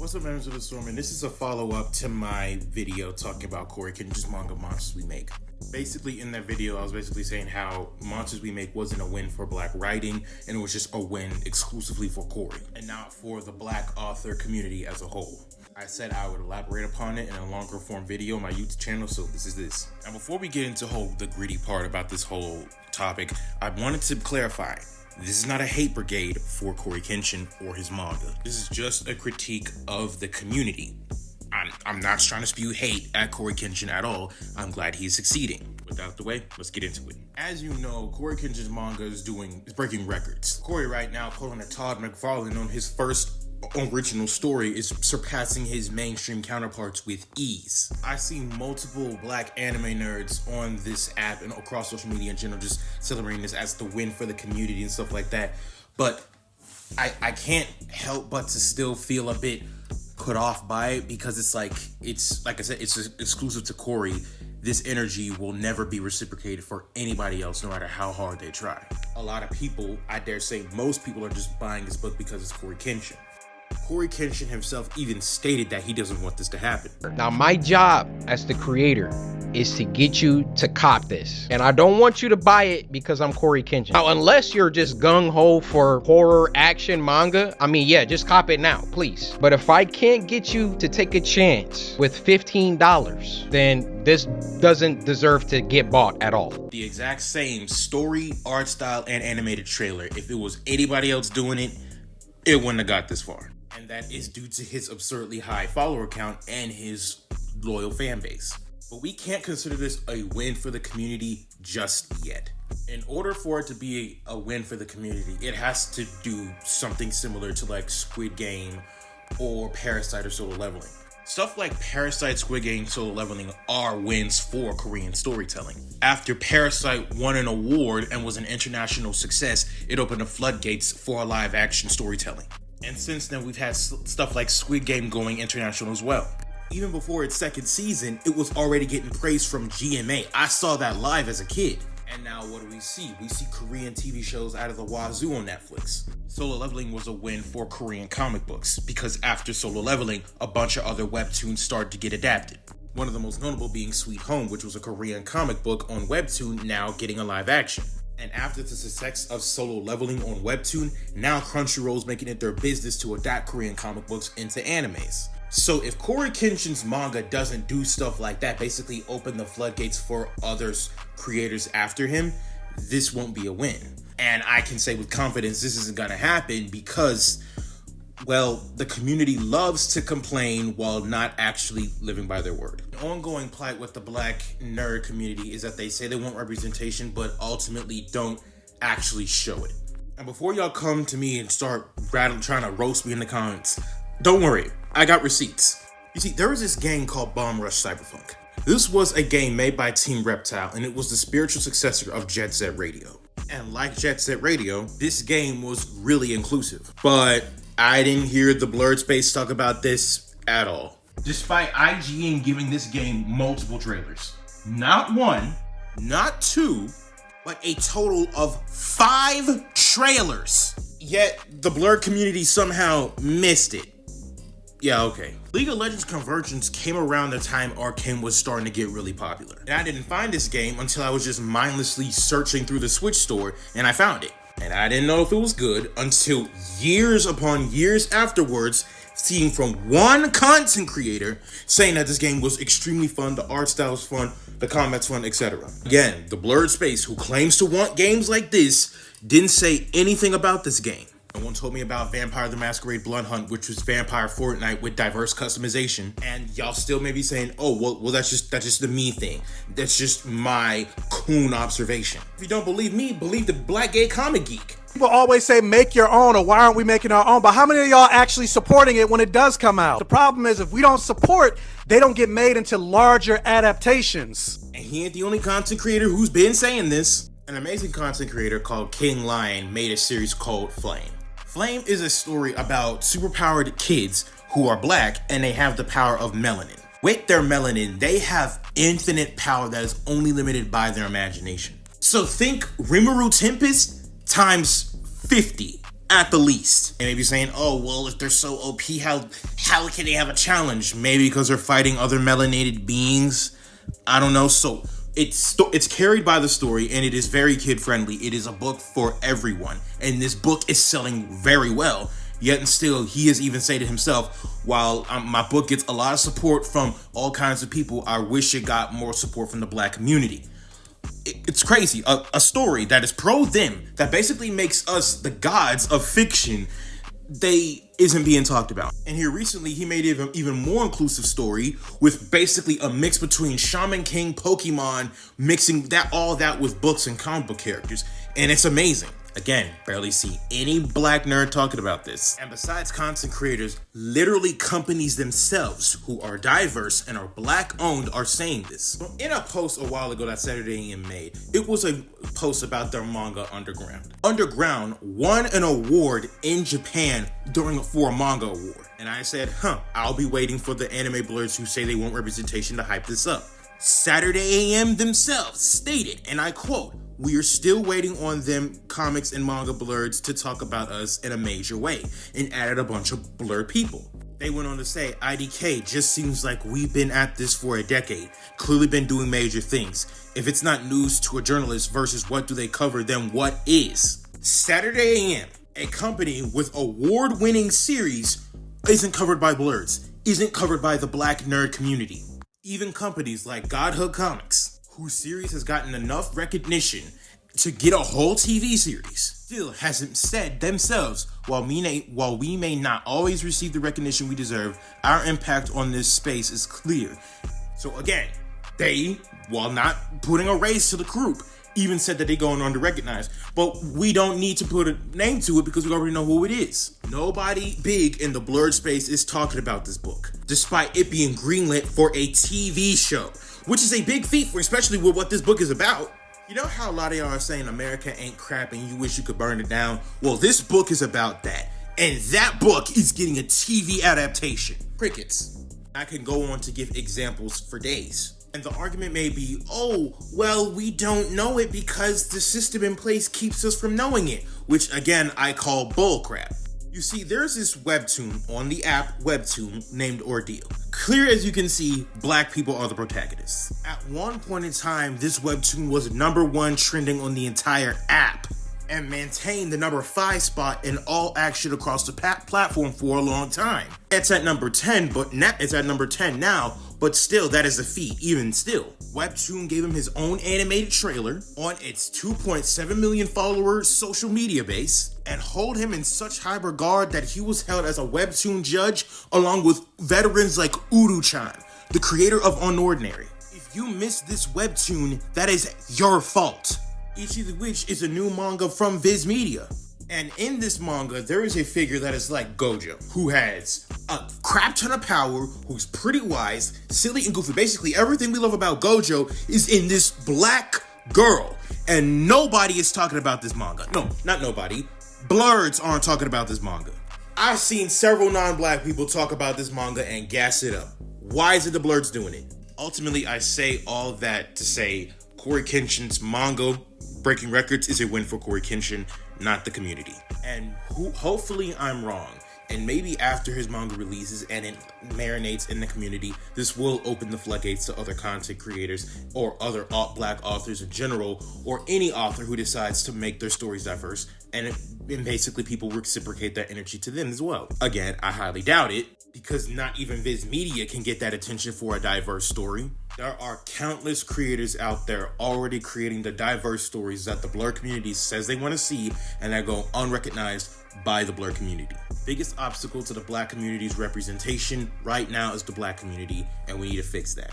What's up, members of the Storm? And this is a follow-up to my video talking about Corey Kendrick's manga Monsters We Make. Basically, in that video, I was basically saying how Monsters We Make wasn't a win for black writing, and it was just a win exclusively for Corey, and not for the black author community as a whole. I said I would elaborate upon it in a longer form video on my YouTube channel, so this is this. And before we get into the gritty part about this whole topic, I wanted to clarify. This is not a hate brigade for Corey Kenshin or his manga. This is just a critique of the community. I'm not trying to spew hate at Corey Kenshin at all. I'm glad he's succeeding. Without the way, let's get into it. As you know, Corey Kenshin's manga is breaking records. Corey right now pulling a Todd McFarlane on his first original story is surpassing his mainstream counterparts with ease. I see multiple black anime nerds on this app and across social media in general just celebrating this as the win for the community and stuff like that. But I can't help but to still feel a bit put off by it because it's like I said, it's exclusive to Corey. This energy will never be reciprocated for anybody else, no matter how hard they try. A lot of people, I dare say most people, are just buying this book because it's Corey Kenshin. Corey Kenshin himself even stated that he doesn't want this to happen. Now, my job as the creator is to get you to cop this. And I don't want you to buy it because I'm Corey Kenshin. Now, unless you're just gung-ho for horror action manga, I mean, yeah, just cop it now, please. But if I can't get you to take a chance with $15, then this doesn't deserve to get bought at all. The exact same story, art style, and animated trailer. If it was anybody else doing it, it wouldn't have got this far. And that is due to his absurdly high follower count and his loyal fan base. But we can't consider this a win for the community just yet. In order for it to be a win for the community, it has to do something similar to like Squid Game or Parasite or Solo Leveling. Stuff like Parasite, Squid Game, Solo Leveling are wins for Korean storytelling. After Parasite won an award and was an international success, it opened the floodgates for live action storytelling. And since then, we've had stuff like Squid Game going international as well. Even before its second season, it was already getting praise from GMA. I saw that live as a kid. And now what do we see? We see Korean TV shows out of the wazoo on Netflix. Solo Leveling was a win for Korean comic books because after Solo Leveling, a bunch of other webtoons started to get adapted. One of the most notable being Sweet Home, which was a Korean comic book on webtoon, now getting a live action. And after the success of Solo Leveling on webtoon, now Crunchyroll's making it their business to adapt Korean comic books into animes. So if Corey Kenshin's manga doesn't do stuff like that, basically open the floodgates for others creators after him, this won't be a win. And I can say with confidence this isn't gonna happen because, well, the community loves to complain while not actually living by their word. The ongoing plight with the black nerd community is that they say they want representation, but ultimately don't actually show it. And before y'all come to me and start trying to roast me in the comments, don't worry, I got receipts. You see, there was this game called Bomb Rush Cyberpunk. This was a game made by Team Reptile, and it was the spiritual successor of Jet Set Radio. And like Jet Set Radio, this game was really inclusive. But I didn't hear the Blerd space talk about this at all. Despite IGN giving this game multiple trailers. Not one, not two, but a total of 5 trailers. Yet the Blerd community somehow missed it. Yeah, okay. League of Legends Convergence came around the time Arcane was starting to get really popular. And I didn't find this game until I was just mindlessly searching through the Switch store and I found it. And I didn't know if it was good until years upon years afterwards, seeing from one content creator saying that this game was extremely fun, the art style was fun, the combat's fun, etc. Again, the Blerd space, who claims to want games like this, didn't say anything about this game. No one told me about Vampire the Masquerade Blood Hunt, which was Vampire Fortnite with diverse customization. And y'all still may be saying, oh, well, that's just the me thing. That's just my coon observation. If you don't believe me, believe the black gay comic geek. People always say make your own, or why aren't we making our own? But how many of y'all actually supporting it when it does come out? The problem is if we don't support, they don't get made into larger adaptations. And he ain't the only content creator who's been saying this. An amazing content creator called King Lion made a series called Flame. Flame is a story about superpowered kids who are black and they have the power of melanin. With their melanin, they have infinite power that is only limited by their imagination. So think Rimuru Tempest times 50. at the least. And maybe saying, oh, well, if they're so OP, how can they have a challenge? Maybe because they're fighting other melanated beings. I don't know. So it's carried by the story, and it is very kid friendly. It is a book for everyone, and this book is selling very well. Yet and still, he has even said it himself, while my book gets a lot of support from all kinds of people, I wish it got more support from the black community. It's crazy. A story that is pro them, that basically makes us the gods of fiction, isn't being talked about. And here recently, he made an even more inclusive story with basically a mix between Shaman King, Pokemon, mixing all that with books and comic book characters. And it's amazing. Again, barely see any black nerd talking about this. And besides content creators, literally companies themselves who are diverse and are black owned are saying this. In a post a while ago that Saturday AM made, it was a post about their manga Underground. Underground won an award in Japan for a manga award. And I said, I'll be waiting for the anime blerds who say they want representation to hype this up. Saturday AM themselves stated, and I quote, "We are still waiting on them comics and manga blerds to talk about us in a major way," and added a bunch of blurred people. They went on to say, "IDK just seems like we've been at this for a decade, clearly been doing major things. If it's not news to a journalist versus what do they cover, then what is?" Saturday AM, a company with award-winning series, isn't covered by blerds, isn't covered by the black nerd community. Even companies like Godhood Comics, whose series has gotten enough recognition to get a whole TV series, still hasn't said themselves, while we may not always receive the recognition we deserve, our impact on this space is clear. So again, they, while not putting a raise to the group, even said that they going under-recognized. But we don't need to put a name to it because we already know who it is. Nobody big in the blurred space is talking about this book, despite it being greenlit for a TV show, which is a big feat for, especially with what this book is about. You know how a lot of y'all are saying America ain't crap and you wish you could burn it down? Well, this book is about that. And that book is getting a TV adaptation. Crickets. I can go on to give examples for days. And the argument may be, oh, well, we don't know it because the system in place keeps us from knowing it, which again, I call bullcrap. You see, there's this webtoon on the app Webtoon named Ordeal. Clear as you can see, black people are the protagonists. At one point in time, this webtoon was #1 trending on the entire app and maintained the #5 spot in all action across the platform for a long time. It's at number 10, but it's at number 10 now, but still, that is a feat, even still. Webtoon gave him his own animated trailer on its 2.7 million followers social media base and hold him in such high regard that he was held as a Webtoon judge along with veterans like Uru-chan, the creator of Unordinary. If you missed this Webtoon, that is your fault. Ichi the Witch is a new manga from Viz Media. And in this manga, there is a figure that is like Gojo, who has a crap ton of power, who's pretty wise, silly and goofy. Basically, everything we love about Gojo is in this black girl. And nobody is talking about this manga. No, not nobody. Blerds aren't talking about this manga. I've seen several non-black people talk about this manga and gas it up. Why is it the Blerds doing it? Ultimately, I say all that to say Corey Kenshin's manga breaking records is a win for Corey Kenshin, not the community. And hopefully I'm wrong. And maybe after his manga releases and it marinates in the community, this will open the floodgates to other content creators or other black authors in general, or any author who decides to make their stories diverse. And basically people reciprocate that energy to them as well. Again, I highly doubt it, because not even Viz Media can get that attention for a diverse story. There are countless creators out there already creating the diverse stories that the Blerd community says they want to see and that go unrecognized by the Blerd community. Biggest obstacle to the black community's representation right now is the black community, and we need to fix that.